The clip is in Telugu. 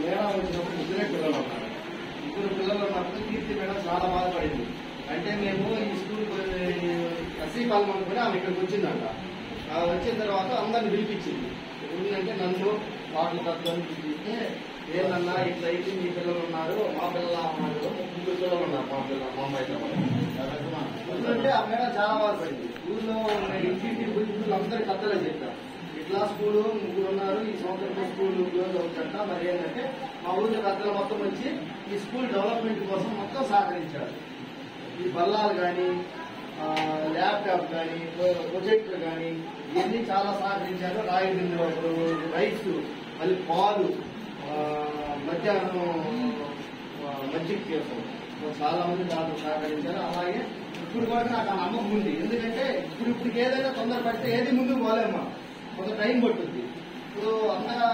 మేడం వచ్చినప్పుడు ముగ్గురే పిల్లలు ఉన్నారు. ముగ్గురు పిల్లలు ఉన్నప్పుడు కీర్తి మేడం చాలా బాధపడింది. అంటే మేము ఈ స్కూల్ ఎస్సీ పాలన అనుకుని ఆమె ఇక్కడికి వచ్చిందంట. వచ్చిన తర్వాత అందరిని పిలిపించింది. ఎందుకంటే నన్ను వాటిని తత్వాన్ని పిలిపిస్తే ఏమన్నా ఇట్లా అయితే మీ పిల్లలు ఉన్నారు, మా పిల్లలు ఉన్నారు, ముగ్గురు పిల్లలు ఉన్నారు మా పిల్లలు ముంబైలో. ఎందుకంటే ఆ మేడం చాలా బాధపడింది. స్కూల్లో ఇంటింటి గురించి అందరికీ కథలే చెప్పారు. ఇట్లా స్కూలు ముగ్గురు ఉన్నారు, ఈ సంవత్సరం స్కూల్ క్లోజ్ అవుతుంట. మరి ఏంటంటే మా ఊళ్ళో కథలు మొత్తం వచ్చి ఈ స్కూల్ డెవలప్మెంట్ కోసం మొత్తం సహకరించారు. ఈ బల్లాలు కానీ, ల్యాప్టాప్ కానీ, ప్రొజెక్టర్ కానీ ఇవన్నీ చాలా సహకరించారు. రాయి రైస్, మళ్ళీ పాలు, మధ్యాహ్నం మజ్జిగ కోసం చాలా మంది దాంట్లో సహకరించారు. అలాగే ఇప్పుడు కూడా నాకు ఆ నమ్మకం ఉంది. ఎందుకంటే ఇప్పటికి ఏదైనా తొందర పడితే ఏది ముందుకు పోలేమ్మా, కొంత టైం పట్టుద్ది. ఇప్పుడు అంతగా